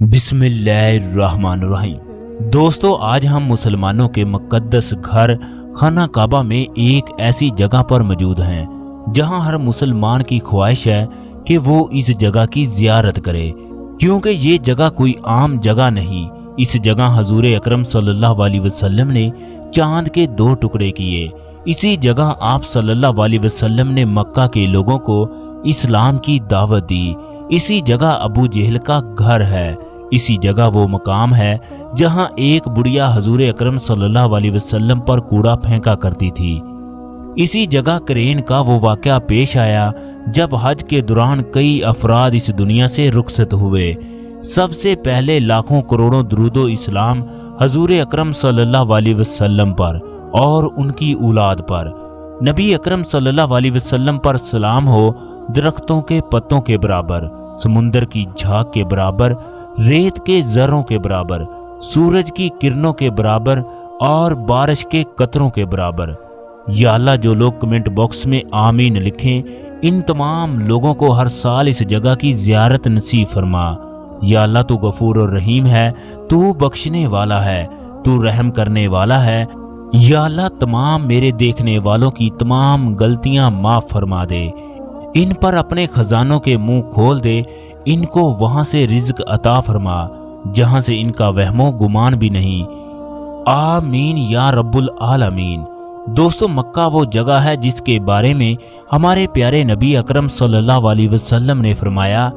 बिस्मिल्लाहिर्रहमानिर्रहीम। दोस्तों, आज हम मुसलमानों के मुक़द्दस घर खाना काबा में एक ऐसी जगह पर मौजूद हैं जहां हर मुसलमान की ख्वाहिश है कि वो इस जगह की ज़ियारत करे, क्योंकि ये जगह कोई आम जगह नहीं। इस जगह हजूर अकरम सल्लल्लाहु अलैहि वसल्लम ने चांद के 2 टुकड़े किए। इसी जगह आप सल्लल्लाहु अलैहि वसल्लम ने मक्का के लोगों को इस्लाम की दावत दी। इसी जगह अबू जहल का घर है। इसी जगह वो मकाम है जहां एक बुढ़िया हजूर अकरम सल्लल्लाहु अलैहि वसल्लम पर कूड़ा फेंका करती थी। इसी जगह करेन का वो वाक़या पेश आया जब हज के दौरान कई अफराद इस दुनिया से रुखसत हुए। सबसे पहले लाखों करोड़ों दुरूदो इस्लाम हजूर अकरम सल्लल्लाहु अलैहि वसल्लम पर और उनकी औलाद पर। नबी अकरम सल्लल्लाहु अलैहि वसल्लम पर सलाम हो। दरख्तों के पत्तों के बराबर, समुंदर की झाग के बराबर, रेत के जर्रों के बराबर, सूरज की किरणों के बराबर और बारिश के कतरों के बराबर। या अल्लाह, जो लोग कमेंट बॉक्स में आमीन लिखें, इन तमाम लोगों को हर साल इस जगह की ज़ियारत नसीब फरमा। या अल्लाह, तू गफूर और रहीम है, तू बख्शने वाला है, तू रहम करने वाला है। या अल्लाह, तमाम मेरे देखने वालों की तमाम गलतियां माफ़ फरमा दे। इन पर अपने खजानों के मुंह खोल दे। इनको वहां से रिज्क अता फरमा जहां से इनका वहमो गुमान भी नहीं। आमीन या रब्बुल आलमीन। दोस्तों, मक्का वो जगह है जिसके बारे में हमारे प्यारे नबी अकरम सल्लल्लाहु अलैहि वसल्लम ने फरमाया,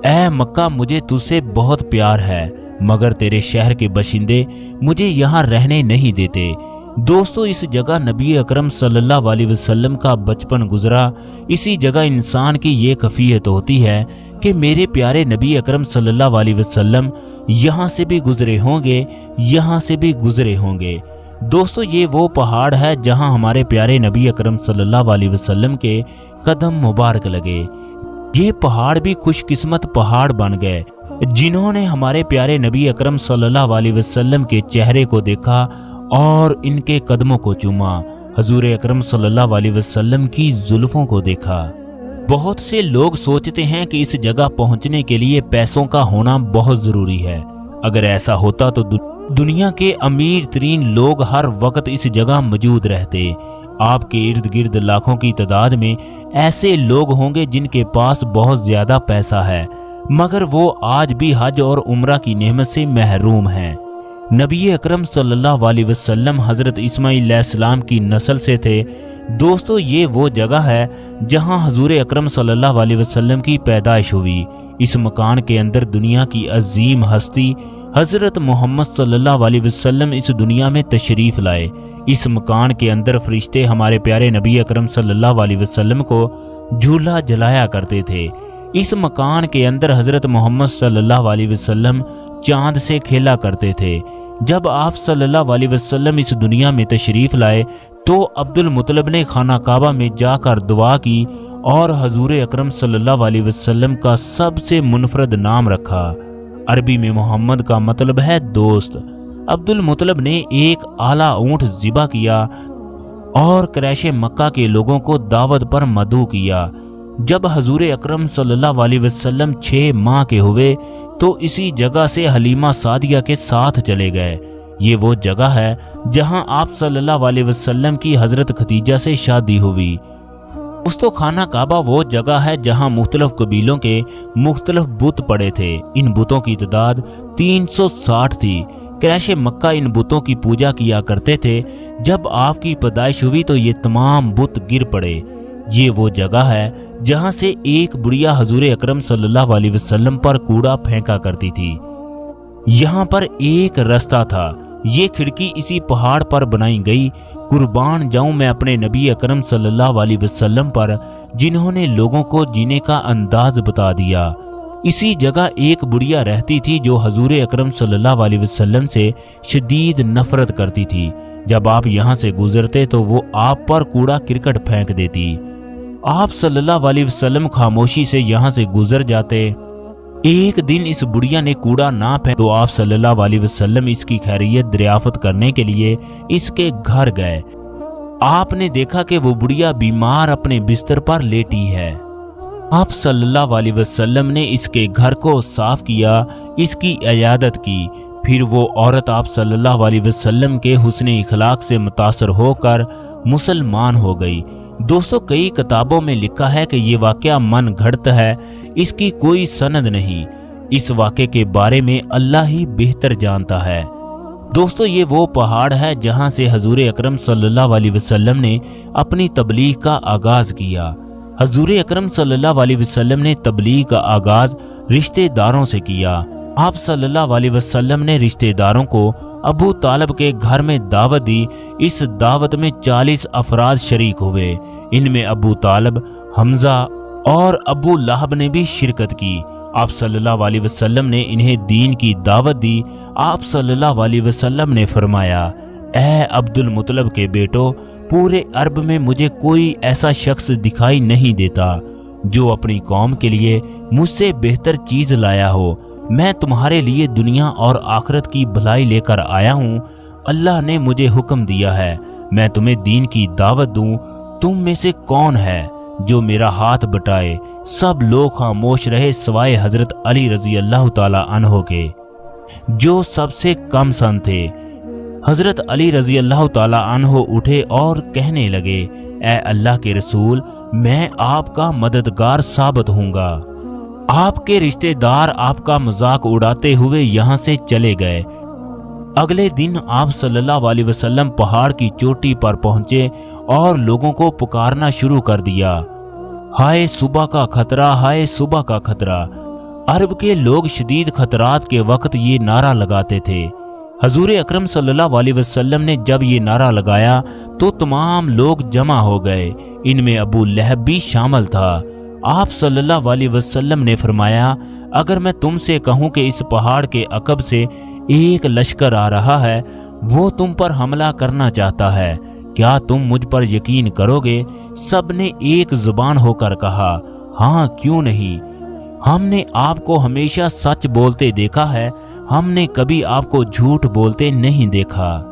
ऐ मक्का, मुझे तुझसे बहुत प्यार है, मगर तेरे शहर के बशिंदे मुझे यहाँ रहने नहीं देते। दोस्तों, इस जगह नबी अकरम सल्लल्लाहु अलैहि वसल्लम का बचपन गुजरा। इसी जगह इंसान की ये कैफियत होती है कि मेरे प्यारे नबी अकरम सल्लल्लाहु अलैहि वसल्लम यहाँ से भी गुजरे होंगे, यहाँ से भी गुजरे होंगे। दोस्तों, ये वो पहाड़ है जहाँ हमारे प्यारे नबी अकरम सल्लल्लाहु अलैहि वसल्लम के कदम मुबारक लगे। ये पहाड़ भी खुशकिस्मत पहाड़ बन गए जिन्होंने हमारे प्यारे नबी अकरम सल्लल्लाहु अलैहि वसल्लम के चेहरे को देखा और इनके कदमों को चूमा, हजूर अकरम सल्लल्लाहु अलैहि वसल्लम की जुल्फों को देखा। बहुत से लोग सोचते हैं कि इस जगह पहुंचने के लिए पैसों का होना बहुत जरूरी है। अगर ऐसा होता तो दुनिया के अमीर तरीन लोग हर वक्त इस जगह मौजूद रहते। आपके इर्द गिर्द लाखों की तादाद में ऐसे लोग होंगे जिनके पास बहुत ज्यादा पैसा है, मगर वो आज भी हज और उम्रा की नेमत से महरूम हैं। नबी अकरम सल्लल्लाहु अलैहि वसल्लम हजरत इस्माइल अलैहिस्सलाम की नस्ल से थे। दोस्तों, ये वो जगह है जहां हजूर अकरम सल्लल्लाहु अलैहि वसल्लम की पैदाइश हुई। इस मकान के अंदर दुनिया की अजीम हस्ती हजरत मोहम्मद सल्लल्लाहु अलैहि वसल्लम इस दुनिया में तशरीफ लाए। इस मकान के अंदर फरिश्ते हमारे प्यारे नबी अकरम सल्लल्लाहु अलैहि वसल्लम को झूला जलाया करते थे। इस मकान के अंदर हजरत मोहम्मद सल्लल्लाहु अलैहि वसल्लम चांद से खेला करते थे। जब आप सल्लल्लाहु अलैहि वसल्लम इस दुनिया में तशरीफ लाए तो अब्दुल मुत्तलिब ने खाना काबा में जाकर दुआ की और हजूर अकरम सल्लल्लाहु अलैहि वसल्लम का सबसे मुनफरद नाम रखा। अरबी में मोहम्मद का मतलब है दोस्त। अब्दुल मुत्तलिब ने एक आला ऊंट ज़िबा किया और क्रैश मक्का के लोगों को दावत पर मदऊ किया। जब हजूर अकरम सल्लल्लाहु अलैहि वसल्लम 6 माह के हुए तो इसी जगह से हलीमा सादिया के साथ चले गए। ये वो जगह है जहां आप सल्लल्लाहु अलैहि वसल्लम की हजरत खदीजा से शादी हुई। दोस्तों, खाना काबा वो जगह है जहां मुख्तलिफ कबीलों के मुख्तलिफ बुत पड़े थे। इन बुतों की तादाद 360 थी। क्रैश मक्का इन बुतों की पूजा किया करते थे। जब आपकी पैदाइश हुई तो ये तमाम बुत गिर पड़े। ये वो जगह है जहां से एक बुढ़िया हजूर अकरम सल्लल्लाहु अलैहि वसल्लम पर कूड़ा फेंका करती थी। यहाँ पर एक रास्ता था। ये खिड़की इसी पहाड़ पर बनाई गई। कुर्बान जाऊं मैं अपने नबी अकरम सल्लल्लाहु अलैहि वसल्लम पर, जिन्होंने लोगों को जीने का अंदाज बता दिया। इसी जगह एक बुढ़िया रहती थी जो हजूर अकरम सल्लल्लाहु अलैहि वसल्लम से शदीद नफरत करती थी। जब आप यहाँ से गुजरते तो वो आप पर कूड़ा किरकट फेंक देती। आप सल्लल्लाहु अलैहि वसल्लम खामोशी से यहाँ से गुजर जाते। एक दिन इस बुढ़िया ने कूड़ा ना फेंका तो आप सल्लल्लाहु अलैहि वसल्लम इसकी खैरियत दरियाफ्त करने के लिए इसके घर गए। आपने देखा कि वो बुढ़िया बीमार अपने बिस्तर पर लेटी है। آپ صلی اللہ علیہ وسلم نے اس کے گھر کو صاف کیا، اس کی عیادت کی۔ پھر وہ عورت آپ صلی اللہ علیہ وسلم کے حسن اخلاق سے متاثر ہو کر مسلمان ہو گئی۔ دوستو، کئی کتابوں میں لکھا ہے کہ یہ واقعہ من گھڑت ہے، اس کی کوئی سند نہیں۔ اس واقعے کے بارے میں اللہ ہی بہتر جانتا ہے۔ دوستو، یہ وہ پہاڑ ہے جہاں سے حضور اکرم صلی اللہ علیہ وسلم نے اپنی تبلیغ کا آغاز کیا۔ حضور اکرم صلی اللہ علیہ وسلم نے تبلیغ کا آغاز رشتہ داروں سے کیا۔ آپ صلی اللہ علیہ وسلم نے رشتہ داروں کو ابو طالب کے گھر میں دعوت دی۔ اس دعوت میں 40 افراد شریک ہوئے۔ ان میں ابو طالب، حمزہ اور ابو لہب نے بھی شرکت کی۔ آپ صلی اللہ علیہ وسلم نے انہیں دین کی دعوت دی۔ آپ صلی اللہ علیہ وسلم نے فرمایا، اے عبد المطلب کے بیٹو، پورے عرب میں مجھے کوئی ایسا شخص دکھائی نہیں دیتا جو اپنی قوم کے لیے مجھ سے بہتر چیز لایا ہو۔ میں تمہارے لیے دنیا اور آخرت کی بھلائی لے کر آیا ہوں۔ اللہ نے مجھے حکم دیا ہے میں تمہیں دین کی دعوت دوں۔ تم میں سے کون ہے جو میرا ہاتھ بٹائے؟ سب لوگ خاموش رہے سوائے حضرت علی رضی اللہ تعالی عنہ کے، جو سب سے کم سن تھے۔ حضرت علی رضی اللہ تعالی عنہ اٹھے اور کہنے لگے، اے اللہ کے رسول، میں آپ کا مددگار ثابت ہوں گا۔ آپ کے رشتہ دار آپ کا مذاق اڑاتے ہوئے یہاں سے چلے گئے۔ اگلے دن آپ صلی اللہ علیہ وسلم پہاڑ کی چوٹی پر پہنچے اور لوگوں کو پکارنا شروع کر دیا، ہائے صبح کا خطرہ، ہائے صبح کا خطرہ۔ عرب کے لوگ شدید خطرات کے وقت یہ نعرہ لگاتے تھے۔ حضور اکرم صلی اللہ علیہ وسلم نے جب یہ نعرہ لگایا تو تمام لوگ جمع ہو گئے، ان میں ابو لہب بھی شامل تھا۔ آپ صلی اللہ علیہ وسلم نے فرمایا، اگر میں تم سے کہوں کہ اس پہاڑ کے عقب سے ایک لشکر آ رہا ہے، وہ تم پر حملہ کرنا چاہتا ہے، کیا تم مجھ پر یقین کرو گے؟ سب نے ایک زبان ہو کر کہا، ہاں کیوں نہیں، ہم نے آپ کو ہمیشہ سچ بولتے دیکھا ہے، ہم نے کبھی آپ کو جھوٹ بولتے نہیں دیکھا۔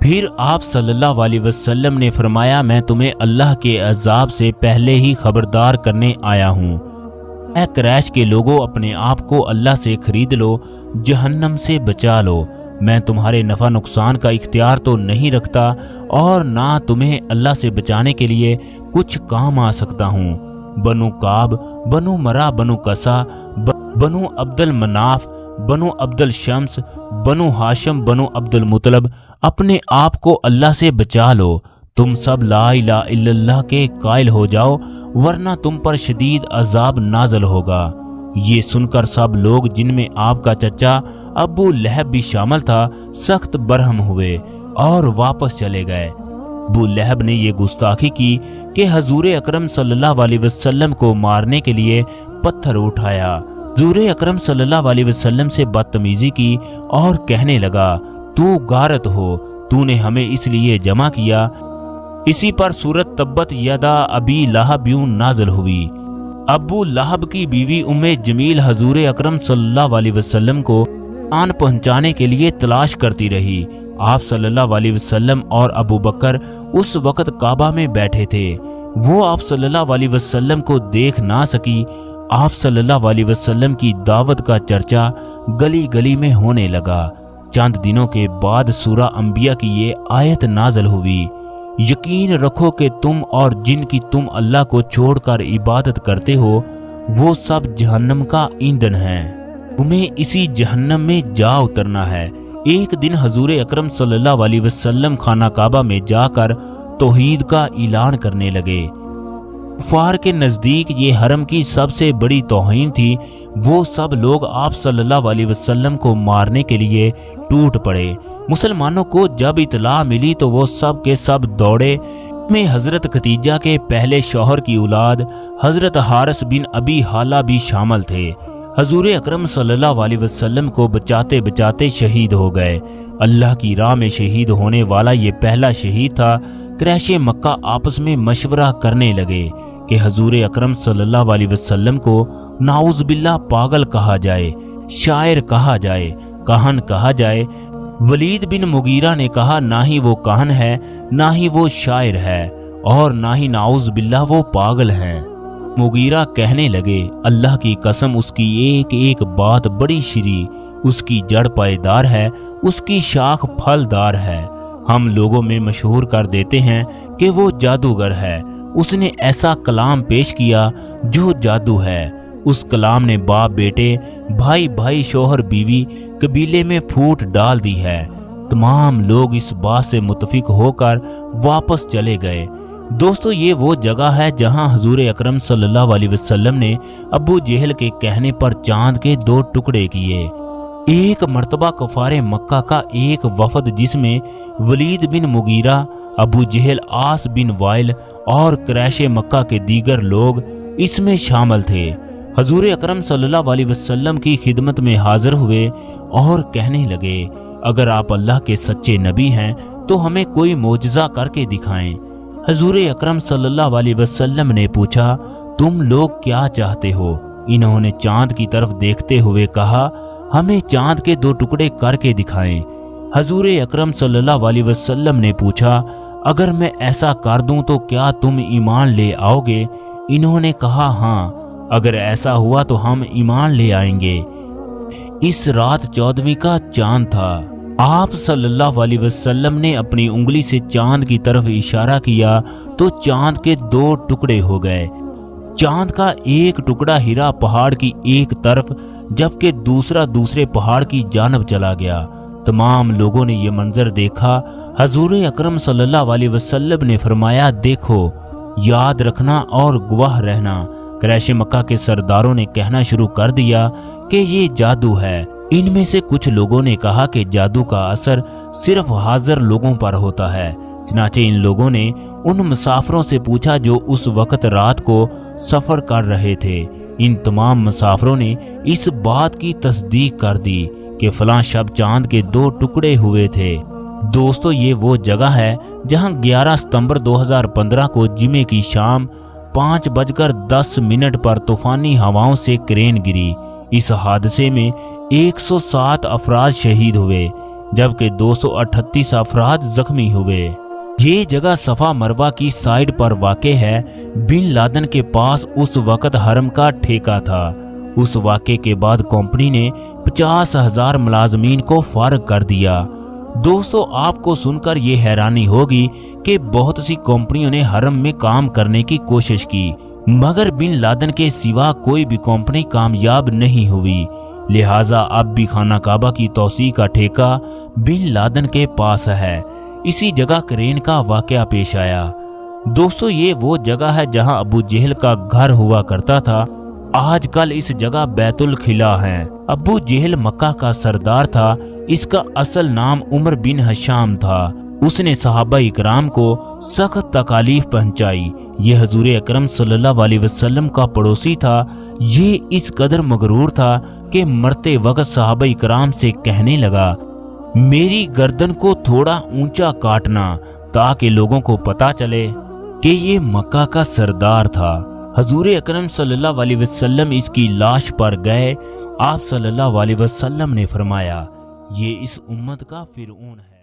پھر آپ صلی اللہ علیہ وسلم نے فرمایا، میں تمہیں اللہ کے عذاب سے پہلے ہی خبردار کرنے آیا ہوں۔ اے قریش کے لوگوں، اپنے آپ کو اللہ سے خرید لو، جہنم سے بچا لو۔ میں تمہارے نفع نقصان کا اختیار تو نہیں رکھتا اور نہ تمہیں اللہ سے بچانے کے لیے کچھ کام آ سکتا ہوں۔ بنو کعب، بنو مرہ، بنو قصا، بنو عبد المناف، بنو عبد الشمس، بنو ہاشم، بنو عبد المطلب، اپنے آپ کو اللہ سے بچا لو۔ تم سب لا الہ الا اللہ کے قائل ہو جاؤ، ورنہ تم پر شدید عذاب نازل ہوگا۔ یہ سن کر سب لوگ، جن میں آپ کا چچا ابو لہب بھی شامل تھا، سخت برہم ہوئے اور واپس چلے گئے۔ ابو لہب نے یہ گستاخی کی کہ حضور اکرم صلی اللہ علیہ وسلم کو مارنے کے لیے پتھر اٹھایا۔ حضور اکرم صلی اللہ علیہ وسلم سے بدتمیزی کی اور کہنے لگا، تو غارت ہو، تو نے ہمیں اس لیے جمع کیا۔ اسی پر سورت تبت یدا ابی لہب نازل ہوئی۔ ابو لہب کی بیوی ام جمیل حضور اکرم صلی اللہ علیہ وسلم کو آن پہنچانے کے لیے تلاش کرتی رہی۔ آپ صلی اللہ علیہ وسلم اور ابو بکر اس وقت کعبہ میں بیٹھے تھے۔ وہ آپ صلی اللہ علیہ وسلم کو دیکھ نہ سکی۔ آپ صلی اللہ علیہ وسلم کی دعوت کا چرچا گلی گلی میں ہونے لگا۔ چند دنوں کے بعد سورہ انبیاء کی یہ آیت نازل ہوئی، یقین رکھو کہ تم اور جن کی تم اللہ کو چھوڑ کر عبادت کرتے ہو وہ سب جہنم کا ایندھن ہیں، تمہیں اسی جہنم میں جا اترنا ہے۔ ایک دن حضور اکرم صلی اللہ علیہ وسلم خانہ کعبہ میں جا کر توحید کا اعلان کرنے لگے۔ کفار کے نزدیک یہ حرم کی سب سے بڑی توہین تھی۔ وہ سب لوگ آپ صلی اللہ علیہ وسلم کو مارنے کے لیے ٹوٹ پڑے۔ مسلمانوں کو جب اطلاع ملی تو وہ سب کے سب دوڑے۔ میں حضرت خدیجہ کے پہلے شوہر کی اولاد حضرت حارث بن ابی حالہ بھی شامل تھے۔ حضور اکرم صلی اللہ علیہ وسلم کو بچاتے بچاتے شہید ہو گئے۔ اللہ کی راہ میں شہید ہونے والا یہ پہلا شہید تھا۔ قریش مکہ آپس میں مشورہ کرنے لگے کہ حضور اکرم صلی اللہ علیہ وسلم کو نعوذ باللہ پاگل کہا جائے، شاعر کہا جائے، کہن کہا جائے۔ ولید بن مغیرہ نے کہا، نہ ہی وہ کہن ہے، نہ ہی وہ شاعر ہے، اور نہ ہی نعوذ باللہ وہ پاگل ہیں۔ मुगीरा कहने लगे, अल्लाह की कसम, उसकी एक एक बात बड़ी शीरी, उसकी जड़ पायदार है, उसकी शाख फलदार है। हम लोगों में मशहूर कर देते हैं कि वो जादूगर है। उसने ऐसा कलाम पेश किया जो जादू है। उस कलाम ने बाप बेटे, भाई भाई, शोहर बीवी, कबीले में फूट डाल दी है। तमाम लोग इस बात से मुत्तफिक होकर वापस चले गए। दोस्तों, ये वो जगह है जहां हुजूर अकरम सल्लल्लाहु अलैहि वसल्लम ने अबू जहल के कहने पर चांद के 2 टुकड़े किए। एक मर्तबा कफारे मक्का का एक वफद जिसमें वलीद बिन मुगीरा, अबू जहल, आस बिन वाइल और क्रैशे मक्का के दीगर लोग इसमें शामिल थे, हुजूर अकरम सल्लल्लाहु अलैहि वसल्लम की खिदमत में हाजिर हुए और कहने लगे, अगर आप अल्लाह के सच्चे नबी हैं तो हमें कोई मोजज़ा करके दिखाएं। हुजूर अकरम सल्लल्लाहु अलैहि वसल्लम ने पूछा, तुम लोग क्या चाहते हो? इन्होंने चांद की तरफ देखते हुए कहा, हमें चांद के 2 टुकड़े करके दिखाएं। हुजूर अकरम सल्लल्लाहु अलैहि वसल्लम ने पूछा, अगर मैं ऐसा कर दूं तो क्या तुम ईमान ले आओगे? इन्होंने कहा, हाँ, अगर ऐसा हुआ तो हम ईमान ले आएंगे। इस रात 14वीं का चांद था। आप सल्लल्लाहु अलैहि वसल्लम ने अपनी उंगली से चांद की तरफ इशारा किया तो चांद के 2 टुकड़े हो गए। चांद का एक टुकड़ा हिरा पहाड़ की एक तरफ जबकि दूसरा दूसरे पहाड़ की जानब चला गया। तमाम लोगों ने यह मंजर देखा। हुजूर अकरम सल्लल्लाहु अलैहि वसल्लम ने फरमाया, देखो, याद रखना और गवाह रहना। क्रैश मक्का के सरदारों ने कहना शुरू कर दिया कि ये जादू है। इनमें से कुछ लोगों ने कहा कि जादू का असर सिर्फ हाजिर लोगों पर होता है। चनाचे इन लोगों ने उन मुसाफिरों से पूछा जो उस वक्त रात को सफर कर रहे थे। इन तमाम मुसाफिरों ने इस बात की तस्दीक कर दी कि फलां शब चांद के 2 टुकड़े हुए थे। दोस्तों, ये वो जगह है जहां 11 सितंबर 2015 को जुमे की शाम 5:10 पर तूफानी हवाओं से क्रेन गिरी। इस हादसे में 107 अफराद शहीद हुए जबकि 238 अफराद जख्मी हुए। ये जगह सफा मरवा की साइड पर वाक़े है। बिन लादेन के पास उस वक़्त हरम का ठेका था। उस वाक़े के बाद कंपनी ने 50,000 मुलाजमीन को फारग कर दिया। दोस्तों, आपको सुनकर ये हैरानी होगी कि बहुत सी कंपनियों ने हरम में काम करने की कोशिश की, मगर बिन लादेन के सिवा कोई भी कंपनी कामयाब नहीं हुई। लिहाजा अब भी खाना काबा की तौसी का ठेका बिन लादेन के पास है। इसी जगह क्रेन का वाकया पेश आया। दोस्तों, ये वो जगह है जहां अबू जहल का घर हुआ करता था। आजकल इस जगह बैतुल खिला है। अबू जहल मक्का का सरदार था। इसका असल नाम उमर बिन हशाम था। उसने सहाबा इकराम को सख्त तकालीफ पहुंचाई। ये हुजूर अकरम सल्लल्लाहु अलैहि वसल्लम का पड़ोसी था। ये इस कदर मगरूर था कि मरते वक्त सहाबा इकराम से कहने लगा, मेरी गर्दन को थोड़ा ऊंचा काटना ताकि लोगों को पता चले कि ये मक्का का सरदार था। हुजूर अकरम सल्लल्लाहु अलैहि वसल्लम इसकी लाश पर गए। आप सल्लल्लाहु अलैहि वसल्लम ने फरमाया, ये इस उम्मत का फिरौन है।